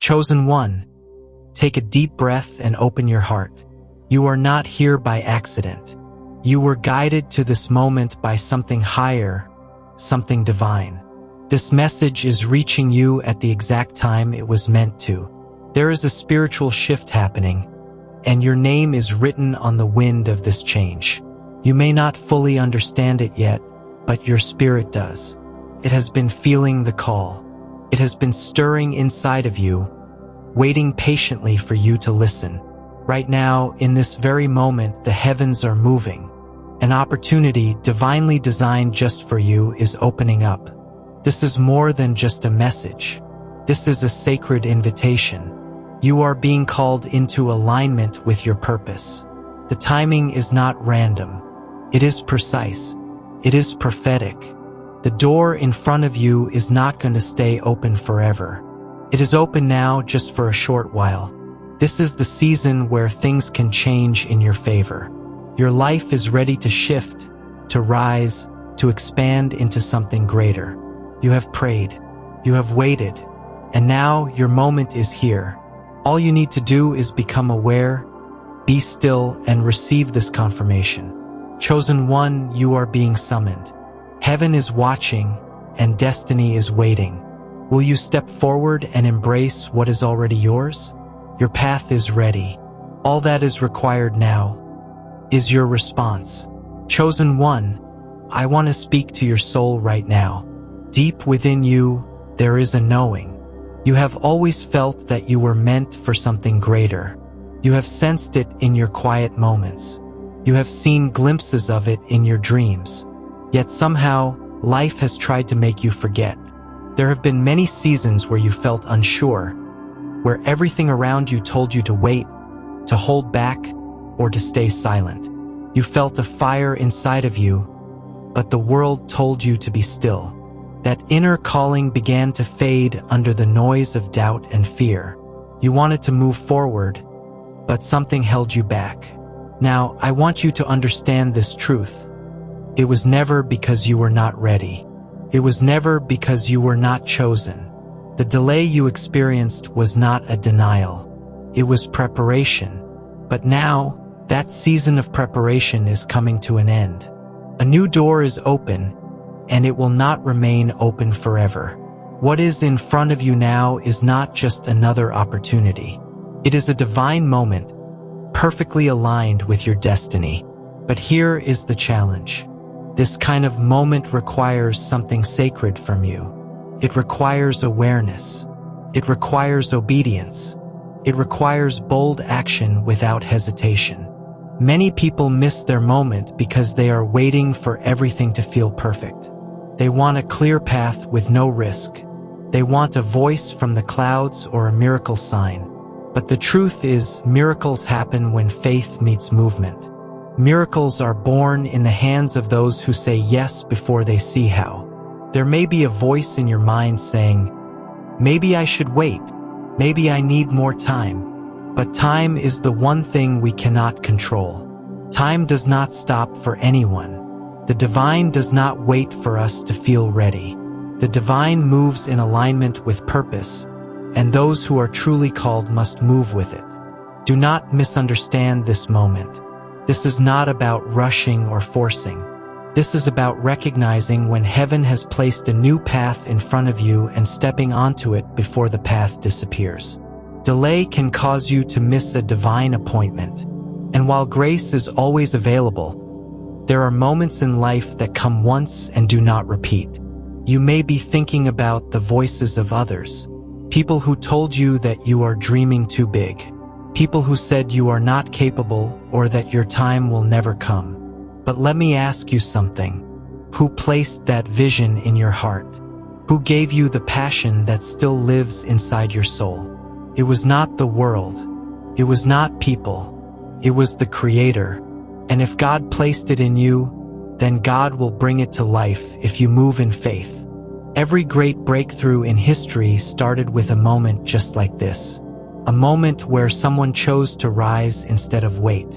Chosen one, take a deep breath and open your heart. You are not here by accident. You were guided to this moment by something higher, something divine. This message is reaching you at the exact time it was meant to. There is a spiritual shift happening, and your name is written on the wind of this change. You may not fully understand it yet, but your spirit does. It has been feeling the call. It has been stirring inside of you, waiting patiently for you to listen. Right now, in this very moment, the heavens are moving. An opportunity divinely designed just for you is opening up. This is more than just a message. This is a sacred invitation. You are being called into alignment with your purpose. The timing is not random. It is precise. It is prophetic. The door in front of you is not going to stay open forever. It is open now just for a short while. This is the season where things can change in your favor. Your life is ready to shift, to rise, to expand into something greater. You have prayed. You have waited. And now your moment is here. All you need to do is become aware, be still, and receive this confirmation. Chosen one, you are being summoned. Heaven is watching, and destiny is waiting. Will you step forward and embrace what is already yours? Your path is ready. All that is required now is your response. Chosen one, I want to speak to your soul right now. Deep within you, there is a knowing. You have always felt that you were meant for something greater. You have sensed it in your quiet moments. You have seen glimpses of it in your dreams. Yet somehow, life has tried to make you forget. There have been many seasons where you felt unsure, where everything around you told you to wait, to hold back, or to stay silent. You felt a fire inside of you, but the world told you to be still. That inner calling began to fade under the noise of doubt and fear. You wanted to move forward, but something held you back. Now, I want you to understand this truth. It was never because you were not ready. It was never because you were not chosen. The delay you experienced was not a denial. It was preparation. But now, that season of preparation is coming to an end. A new door is open, and it will not remain open forever. What is in front of you now is not just another opportunity. It is a divine moment, perfectly aligned with your destiny. But here is the challenge. This kind of moment requires something sacred from you. It requires awareness. It requires obedience. It requires bold action without hesitation. Many people miss their moment because they are waiting for everything to feel perfect. They want a clear path with no risk. They want a voice from the clouds or a miracle sign. But the truth is, miracles happen when faith meets movement. Miracles are born in the hands of those who say yes before they see how. There may be a voice in your mind saying, maybe I should wait. Maybe I need more time. But time is the one thing we cannot control. Time does not stop for anyone. The divine does not wait for us to feel ready. The divine moves in alignment with purpose, and those who are truly called must move with it. Do not misunderstand this moment. This is not about rushing or forcing. This is about recognizing when heaven has placed a new path in front of you and stepping onto it before the path disappears. Delay can cause you to miss a divine appointment. And while grace is always available, there are moments in life that come once and do not repeat. You may be thinking about the voices of others. People who told you that you are dreaming too big. People who said you are not capable or that your time will never come. But let me ask you something. Who placed that vision in your heart? Who gave you the passion that still lives inside your soul? It was not the world. It was not people. It was the Creator. And if God placed it in you, then God will bring it to life if you move in faith. Every great breakthrough in history started with a moment just like this. A moment where someone chose to rise instead of wait.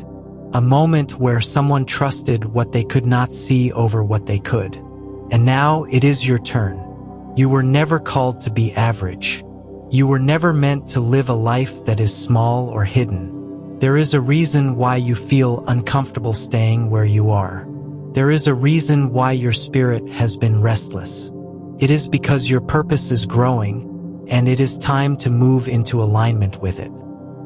A moment where someone trusted what they could not see over what they could. And now it is your turn. You were never called to be average. You were never meant to live a life that is small or hidden. There is a reason why you feel uncomfortable staying where you are. There is a reason why your spirit has been restless. It is because your purpose is growing, and it is time to move into alignment with it.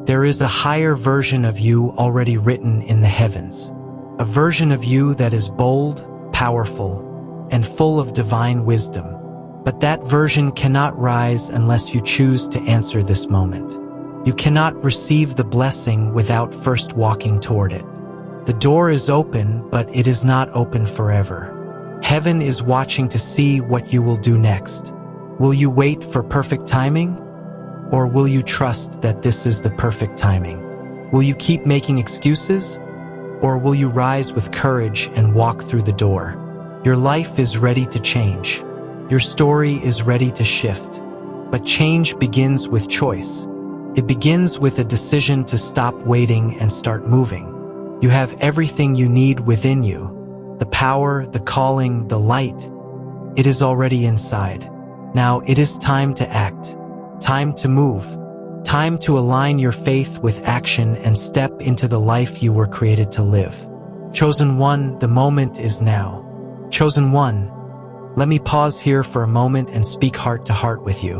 There is a higher version of you already written in the heavens. A version of you that is bold, powerful, and full of divine wisdom. But that version cannot rise unless you choose to answer this moment. You cannot receive the blessing without first walking toward it. The door is open, but it is not open forever. Heaven is watching to see what you will do next. Will you wait for perfect timing? Or will you trust that this is the perfect timing? Will you keep making excuses? Or will you rise with courage and walk through the door? Your life is ready to change. Your story is ready to shift. But change begins with choice. It begins with a decision to stop waiting and start moving. You have everything you need within you. The power, the calling, the light. It is already inside. Now it is time to act. Time to move. Time to align your faith with action and step into the life you were created to live. Chosen one, the moment is now. Chosen one, let me pause here for a moment and speak heart to heart with you.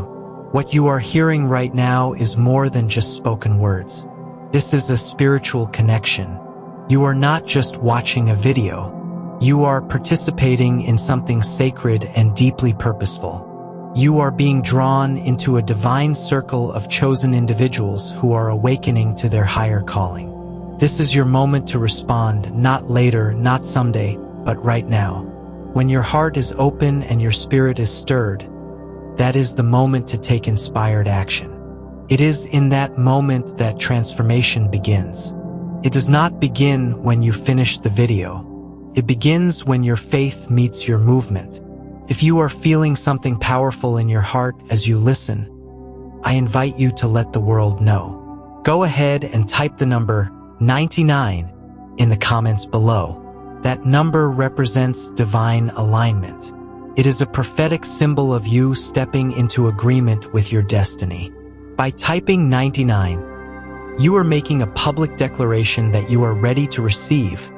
What you are hearing right now is more than just spoken words. This is a spiritual connection. You are not just watching a video. You are participating in something sacred and deeply purposeful. You are being drawn into a divine circle of chosen individuals who are awakening to their higher calling. This is your moment to respond, not later, not someday, but right now. When your heart is open and your spirit is stirred, that is the moment to take inspired action. It is in that moment that transformation begins. It does not begin when you finish the video. It begins when your faith meets your movement. If you are feeling something powerful in your heart as you listen, I invite you to let the world know. Go ahead and type the number 99 in the comments below. That number represents divine alignment. It is a prophetic symbol of you stepping into agreement with your destiny. By typing 99, you are making a public declaration that you are ready to receive,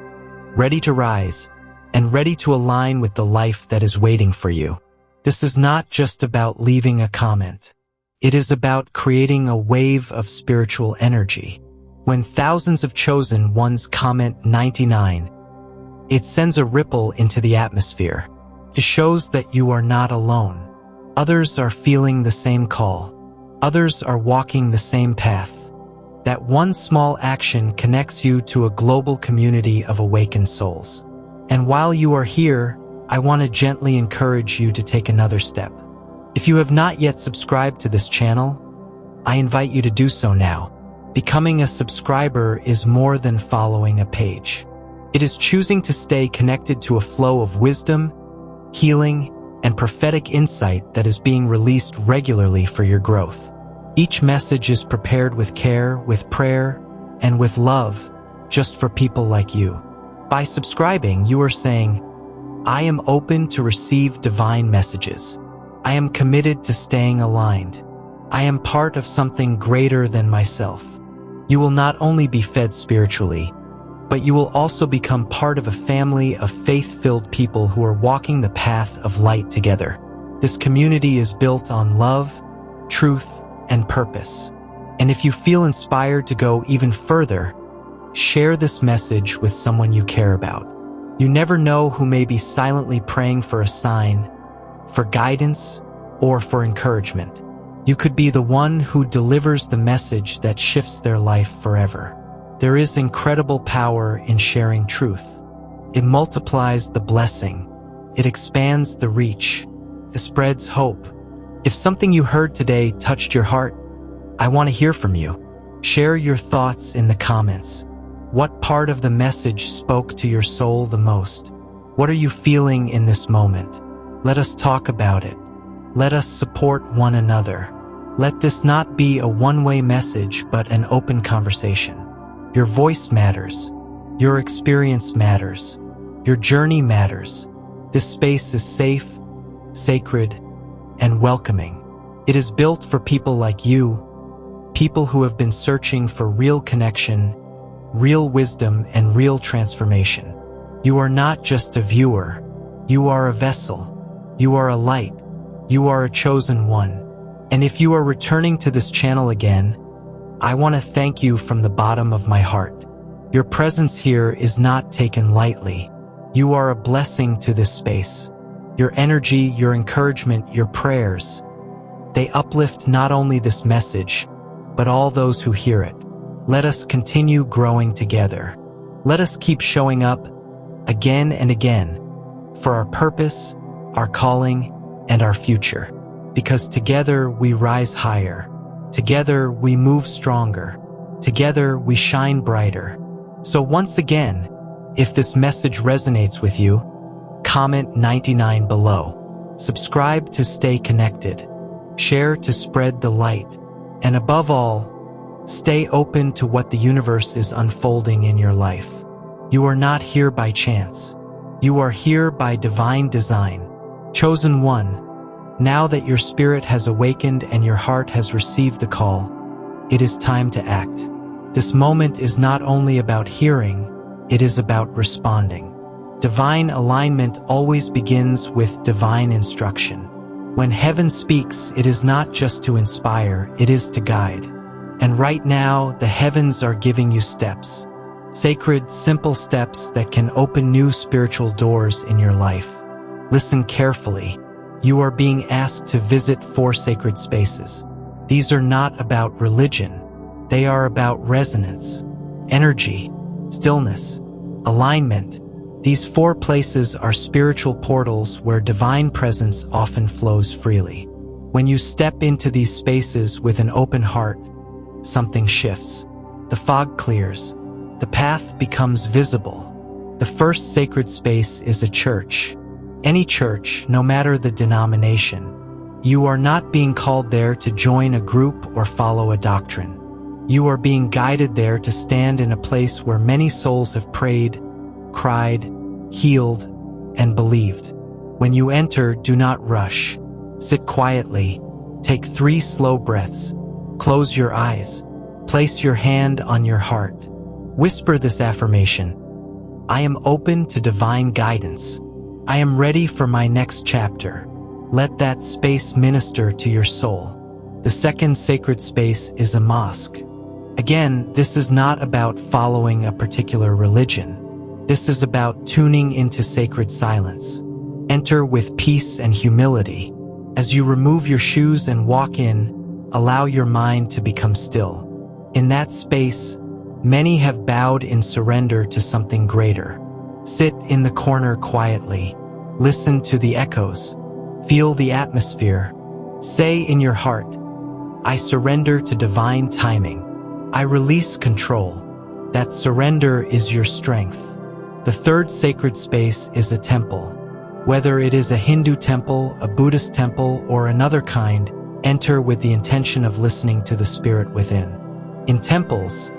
ready to rise, and ready to align with the life that is waiting for you. This is not just about leaving a comment. It is about creating a wave of spiritual energy. When thousands of chosen ones comment 99, it sends a ripple into the atmosphere. It shows that you are not alone. Others are feeling the same call. Others are walking the same path. That one small action connects you to a global community of awakened souls. And while you are here, I want to gently encourage you to take another step. If you have not yet subscribed to this channel, I invite you to do so now. Becoming a subscriber is more than following a page. It is choosing to stay connected to a flow of wisdom, healing, and prophetic insight that is being released regularly for your growth. Each message is prepared with care, with prayer, and with love, just for people like you. By subscribing, you are saying, I am open to receive divine messages. I am committed to staying aligned. I am part of something greater than myself. You will not only be fed spiritually, but you will also become part of a family of faith-filled people who are walking the path of light together. This community is built on love, truth, and purpose. And if you feel inspired to go even further, share this message with someone you care about. You never know who may be silently praying for a sign, for guidance, or for encouragement. You could be the one who delivers the message that shifts their life forever. There is incredible power in sharing truth. It multiplies the blessing. It expands the reach. It spreads hope. If something you heard today touched your heart, I want to hear from you. Share your thoughts in the comments. What part of the message spoke to your soul the most? What are you feeling in this moment? Let us talk about it. Let us support one another. Let this not be a one-way message, but an open conversation. Your voice matters. Your experience matters. Your journey matters. This space is safe, sacred, and welcoming. It is built for people like you, people who have been searching for real connection, real wisdom, and real transformation. You are not just a viewer. You are a vessel. You are a light. You are a chosen one. And if you are returning to this channel again, I want to thank you from the bottom of my heart. Your presence here is not taken lightly. You are a blessing to this space. Your energy, your encouragement, your prayers, they uplift not only this message, but all those who hear it. Let us continue growing together. Let us keep showing up again and again for our purpose, our calling, and our future. Because together we rise higher. Together we move stronger. Together we shine brighter. So once again, if this message resonates with you, comment 99 below. Subscribe to stay connected. Share to spread the light. And above all, stay open to what the universe is unfolding in your life. You are not here by chance. You are here by divine design. Chosen one, now that your spirit has awakened and your heart has received the call, it is time to act. This moment is not only about hearing, it is about responding. Divine alignment always begins with divine instruction. When heaven speaks, it is not just to inspire, it is to guide. And right now, the heavens are giving you steps. Sacred, simple steps that can open new spiritual doors in your life. Listen carefully. You are being asked to visit 4 sacred spaces. These are not about religion. They are about resonance, energy, stillness, alignment. These 4 places are spiritual portals where divine presence often flows freely. When you step into these spaces with an open heart, something shifts. The fog clears. The path becomes visible. The first sacred space is a church. Any church, no matter the denomination. You are not being called there to join a group or follow a doctrine. You are being guided there to stand in a place where many souls have prayed, cried, healed, and believed. When you enter, do not rush. Sit quietly. Take 3 slow breaths. Close your eyes. Place your hand on your heart. Whisper this affirmation. I am open to divine guidance. I am ready for my next chapter. Let that space minister to your soul. The second sacred space is a mosque. Again, this is not about following a particular religion. This is about tuning into sacred silence. Enter with peace and humility. As you remove your shoes and walk in, allow your mind to become still. In that space, many have bowed in surrender to something greater. Sit in the corner quietly. Listen to the echoes. Feel the atmosphere. Say in your heart, I surrender to divine timing. I release control. That surrender is your strength. The third sacred space is a temple. Whether it is a Hindu temple, a Buddhist temple, or another kind, enter with the intention of listening to the spirit within. In temples,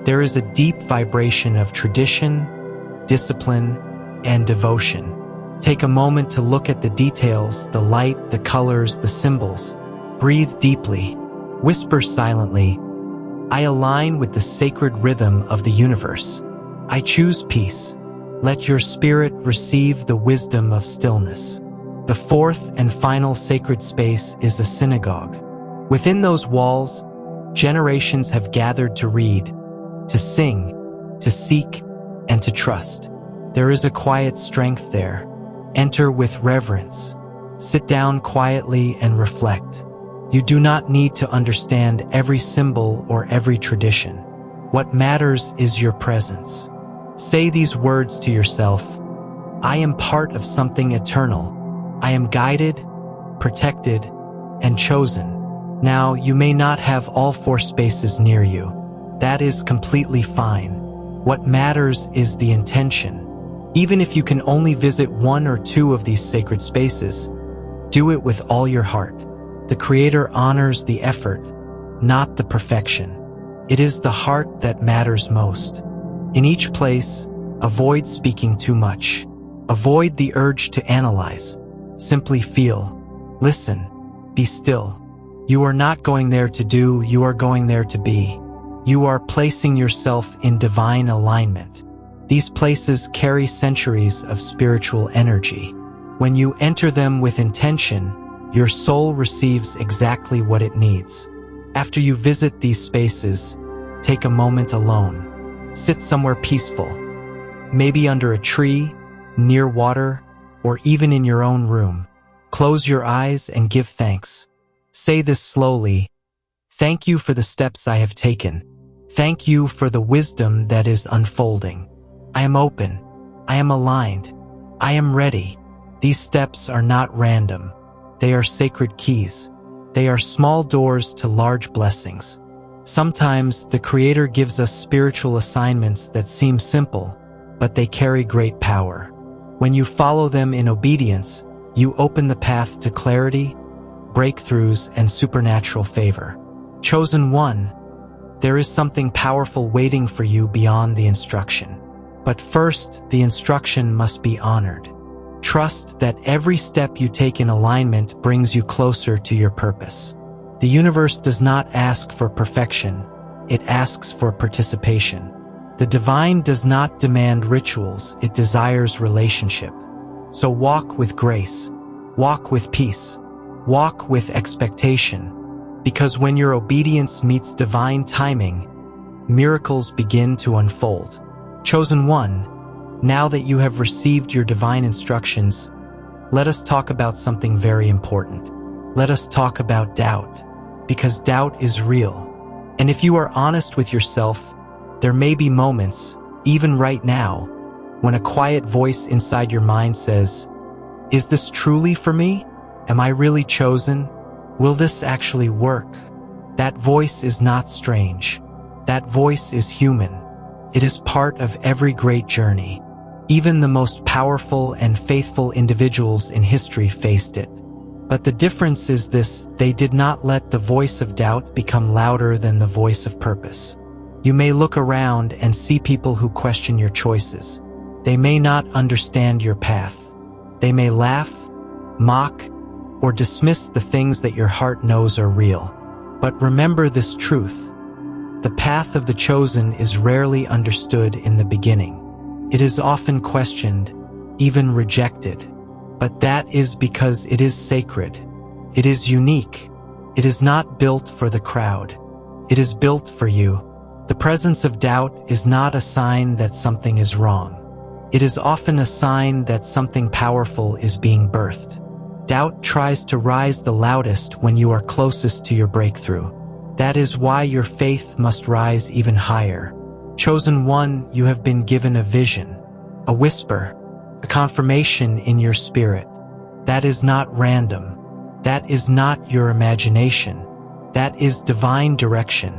there is a deep vibration of tradition, discipline, and devotion. Take a moment to look at the details, the light, the colors, the symbols. Breathe deeply. Whisper silently, I align with the sacred rhythm of the universe. I choose peace. Let your spirit receive the wisdom of stillness. The fourth and final sacred space is a synagogue. Within those walls, generations have gathered to read, to sing, to seek, and to trust. There is a quiet strength there. Enter with reverence. Sit down quietly and reflect. You do not need to understand every symbol or every tradition. What matters is your presence. Say these words to yourself. I am part of something eternal. I am guided, protected, and chosen. Now, you may not have all 4 spaces near you. That is completely fine. What matters is the intention. Even if you can only visit 1 or 2 of these sacred spaces, do it with all your heart. The Creator honors the effort, not the perfection. It is the heart that matters most. In each place, avoid speaking too much. Avoid the urge to analyze. Simply feel, listen, be still, You are not going there to do, you are going there to be. You are placing yourself in divine alignment. These places carry centuries of spiritual energy. When you enter them with intention, your soul receives exactly what it needs. After you visit these spaces, take a moment alone. Sit somewhere peaceful, maybe under a tree, near water, or even in your own room. Close your eyes and give thanks. Say this slowly: thank you for the steps I have taken. Thank you for the wisdom that is unfolding. I am open. I am aligned. I am ready. These steps are not random. They are sacred keys. They are small doors to large blessings. Sometimes the Creator gives us spiritual assignments that seem simple, but they carry great power. When you follow them in obedience, you open the path to clarity, breakthroughs, and supernatural favor. Chosen one, there is something powerful waiting for you beyond the instruction. But first, the instruction must be honored. Trust that every step you take in alignment brings you closer to your purpose. The universe does not ask for perfection, it asks for participation. The divine does not demand rituals, it desires relationship. So walk with grace, walk with peace, walk with expectation, because when your obedience meets divine timing, miracles begin to unfold. Chosen one, now that you have received your divine instructions, let us talk about something very important. Let us talk about doubt, because doubt is real. And if you are honest with yourself, there may be moments, even right now, when a quiet voice inside your mind says, "Is this truly for me? Am I really chosen? Will this actually work?" That voice is not strange. That voice is human. It is part of every great journey. Even the most powerful and faithful individuals in history faced it. But the difference is this: they did not let the voice of doubt become louder than the voice of purpose. You may look around and see people who question your choices. They may not understand your path. They may laugh, mock, or dismiss the things that your heart knows are real. But remember this truth: the path of the chosen is rarely understood in the beginning. It is often questioned, even rejected. But that is because it is sacred. It is unique. It is not built for the crowd. It is built for you. The presence of doubt is not a sign that something is wrong. It is often a sign that something powerful is being birthed. Doubt tries to rise the loudest when you are closest to your breakthrough. That is why your faith must rise even higher. Chosen one, you have been given a vision, a whisper, a confirmation in your spirit. That is not random. That is not your imagination. That is divine direction.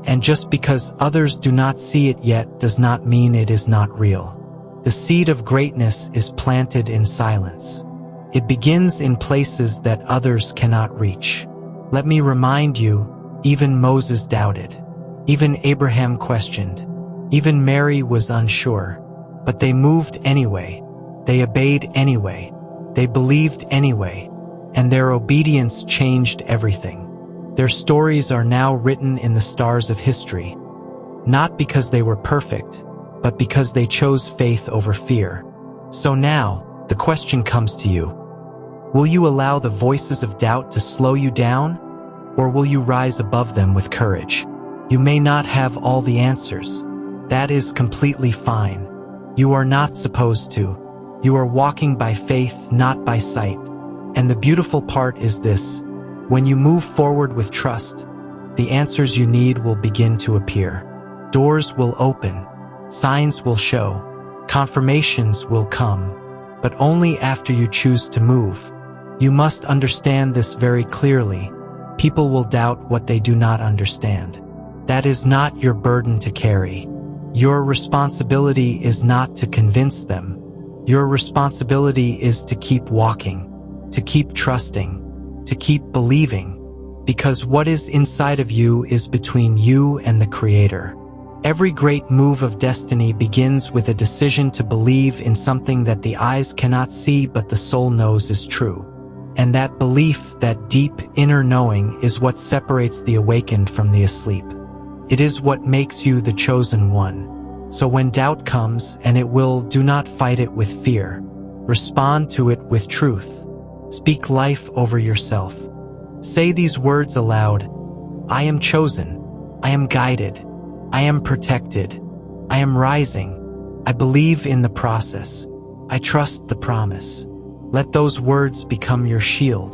And just because others do not see it yet does not mean it is not real. The seed of greatness is planted in silence. It begins in places that others cannot reach. Let me remind you, even Moses doubted. Even Abraham questioned. Even Mary was unsure. But they moved anyway. They obeyed anyway. They believed anyway. And their obedience changed everything. Their stories are now written in the stars of history, not because they were perfect, but because they chose faith over fear. So now, the question comes to you: will you allow the voices of doubt to slow you down, or will you rise above them with courage? You may not have all the answers. That is completely fine. You are not supposed to. You are walking by faith, not by sight. And the beautiful part is this: when you move forward with trust, the answers you need will begin to appear. Doors will open, signs will show, confirmations will come, but only after you choose to move. You must understand this very clearly. People will doubt what they do not understand. That is not your burden to carry. Your responsibility is not to convince them. Your responsibility is to keep walking, to keep trusting, to keep believing, because what is inside of you is between you and the Creator. Every great move of destiny begins with a decision to believe in something that the eyes cannot see but the soul knows is true. And that belief, that deep inner knowing, is what separates the awakened from the asleep. It is what makes you the chosen one. So when doubt comes, and it will, do not fight it with fear. Respond to it with truth. Speak life over yourself. Say these words aloud: I am chosen. I am guided. I am protected. I am rising. I believe in the process. I trust the promise. Let those words become your shield.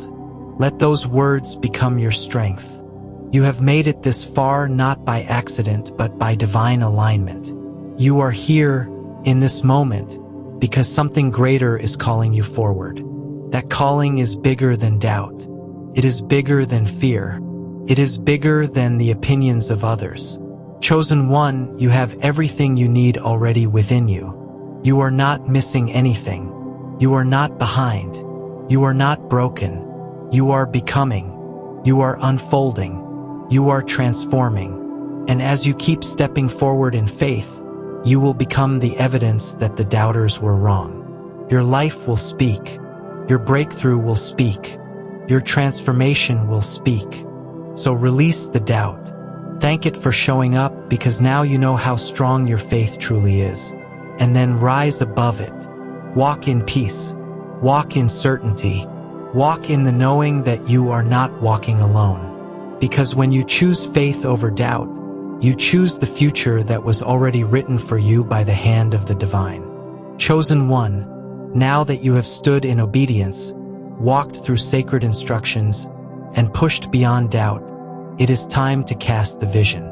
Let those words become your strength. You have made it this far not by accident but by divine alignment. You are here in this moment because something greater is calling you forward. That calling is bigger than doubt. It is bigger than fear. It is bigger than the opinions of others. Chosen one, you have everything you need already within you. You are not missing anything. You are not behind. You are not broken. You are becoming. You are unfolding. You are transforming. And as you keep stepping forward in faith, you will become the evidence that the doubters were wrong. Your life will speak. Your breakthrough will speak. Your transformation will speak. So release the doubt. Thank it for showing up, because now you know how strong your faith truly is. And then rise above it. Walk in peace. Walk in certainty. Walk in the knowing that you are not walking alone. Because when you choose faith over doubt, you choose the future that was already written for you by the hand of the divine. Chosen one, now that you have stood in obedience, walked through sacred instructions, and pushed beyond doubt, it is time to cast the vision.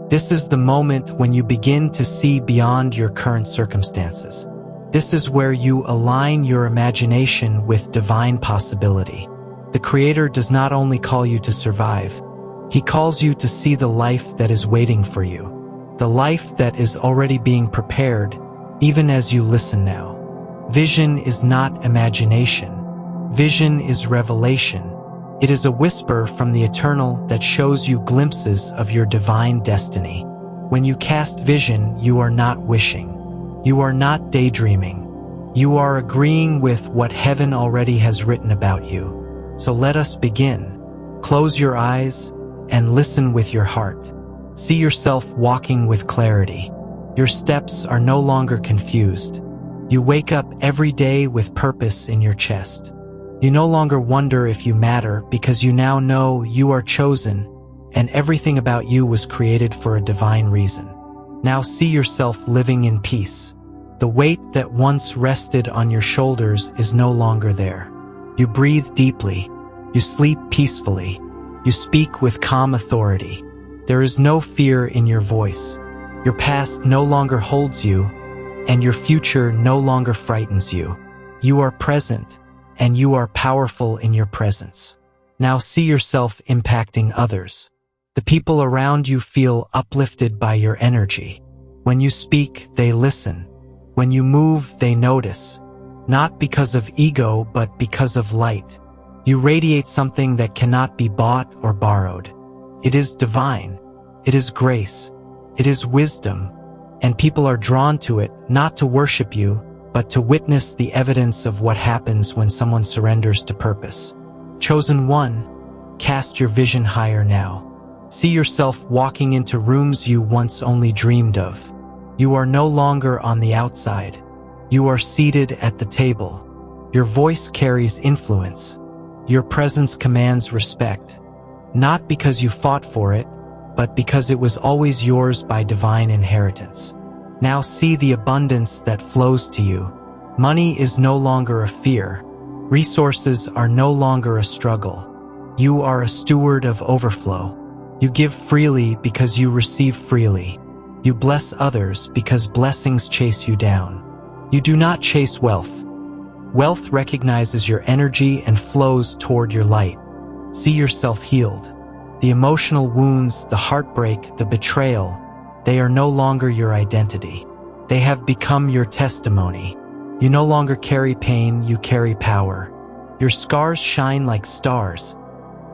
This is the moment when you begin to see beyond your current circumstances. This is where you align your imagination with divine possibility. The Creator does not only call you to survive, He calls you to see the life that is waiting for you, the life that is already being prepared, even as you listen now. Vision is not imagination. Vision is revelation. It is a whisper from the eternal that shows you glimpses of your divine destiny. When you cast vision, you are not wishing. You are not daydreaming. You are agreeing with what heaven already has written about you. So let us begin. Close your eyes and listen with your heart. See yourself walking with clarity. Your steps are no longer confused. You wake up every day with purpose in your chest. You no longer wonder if you matter, because you now know you are chosen, and everything about you was created for a divine reason. Now see yourself living in peace. The weight that once rested on your shoulders is no longer there. You breathe deeply. You sleep peacefully. You speak with calm authority. There is no fear in your voice. Your past no longer holds you, and your future no longer frightens you. You are present, and you are powerful in your presence. Now see yourself impacting others. The people around you feel uplifted by your energy. When you speak, they listen. When you move, they notice. Not because of ego, but because of light. You radiate something that cannot be bought or borrowed. It is divine. It is grace. It is wisdom. And people are drawn to it, not to worship you, but to witness the evidence of what happens when someone surrenders to purpose. Chosen one, cast your vision higher now. See yourself walking into rooms you once only dreamed of. You are no longer on the outside. You are seated at the table. Your voice carries influence. Your presence commands respect. Not because you fought for it, but because it was always yours by divine inheritance. Now see the abundance that flows to you. Money is no longer a fear. Resources are no longer a struggle. You are a steward of overflow. You give freely because you receive freely. You bless others because blessings chase you down. You do not chase wealth. Wealth recognizes your energy and flows toward your light. See yourself healed. The emotional wounds, the heartbreak, the betrayal, they are no longer your identity. They have become your testimony. You no longer carry pain, you carry power. Your scars shine like stars,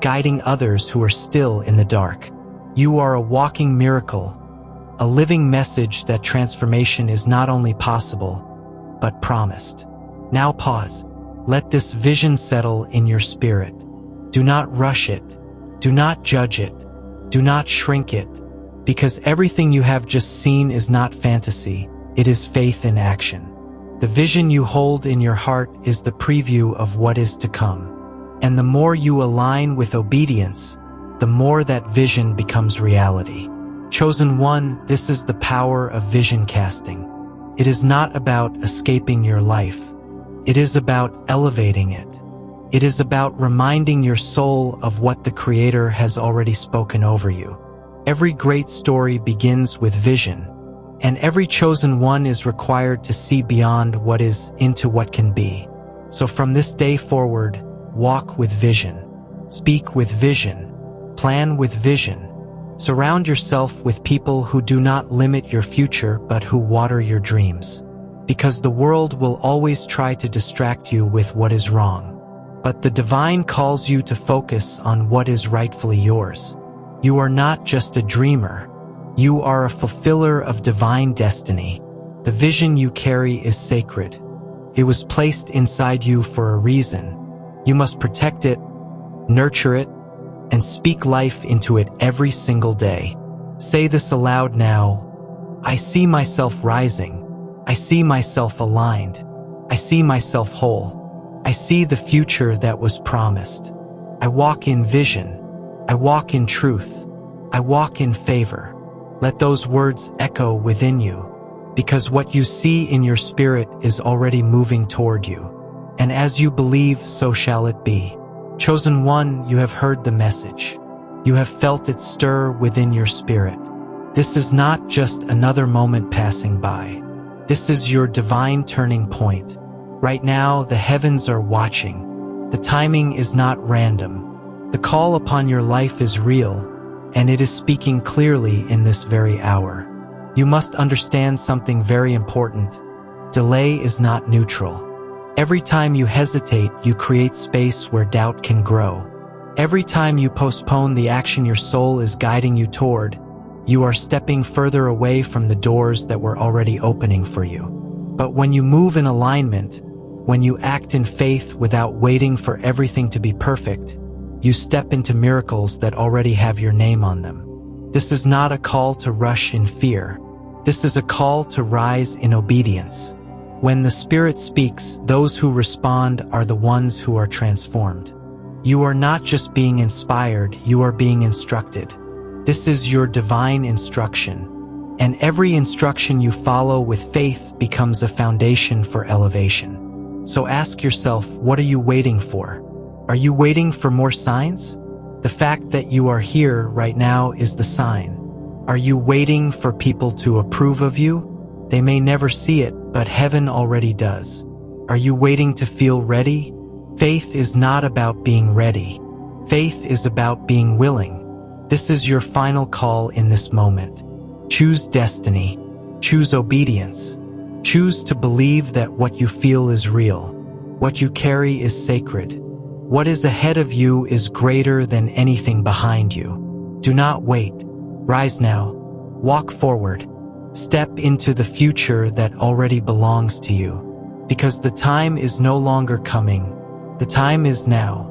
guiding others who are still in the dark. You are a walking miracle, a living message that transformation is not only possible, but promised. Now pause. Let this vision settle in your spirit. Do not rush it. Do not judge it. Do not shrink it, because everything you have just seen is not fantasy, it is faith in action. The vision you hold in your heart is the preview of what is to come. And the more you align with obedience, the more that vision becomes reality. Chosen one, this is the power of vision casting. It is not about escaping your life. It is about elevating it. It is about reminding your soul of what the Creator has already spoken over you. Every great story begins with vision, and every chosen one is required to see beyond what is into what can be. So from this day forward, walk with vision, speak with vision, plan with vision. Surround yourself with people who do not limit your future but who water your dreams. Because the world will always try to distract you with what is wrong. But the divine calls you to focus on what is rightfully yours. You are not just a dreamer. You are a fulfiller of divine destiny. The vision you carry is sacred. It was placed inside you for a reason. You must protect it, nurture it, and speak life into it every single day. Say this aloud now. I see myself rising. I see myself aligned. I see myself whole. I see the future that was promised. I walk in vision. I walk in truth. I walk in favor. Let those words echo within you, because what you see in your spirit is already moving toward you. And as you believe, so shall it be. Chosen one, you have heard the message. You have felt it stir within your spirit. This is not just another moment passing by. This is your divine turning point. Right now, the heavens are watching. The timing is not random. The call upon your life is real, and it is speaking clearly in this very hour. You must understand something very important. Delay is not neutral. Every time you hesitate, you create space where doubt can grow. Every time you postpone the action your soul is guiding you toward, you are stepping further away from the doors that were already opening for you. But when you move in alignment, when you act in faith without waiting for everything to be perfect, you step into miracles that already have your name on them. This is not a call to rush in fear. This is a call to rise in obedience. When the Spirit speaks, those who respond are the ones who are transformed. You are not just being inspired, you are being instructed. This is your divine instruction. And every instruction you follow with faith becomes a foundation for elevation. So ask yourself, what are you waiting for? Are you waiting for more signs? The fact that you are here right now is the sign. Are you waiting for people to approve of you? They may never see it, but heaven already does. Are you waiting to feel ready? Faith is not about being ready. Faith is about being willing. This is your final call in this moment. Choose destiny. Choose obedience. Choose to believe that what you feel is real. What you carry is sacred. What is ahead of you is greater than anything behind you. Do not wait. Rise now. Walk forward. Step into the future that already belongs to you. Because the time is no longer coming. The time is now.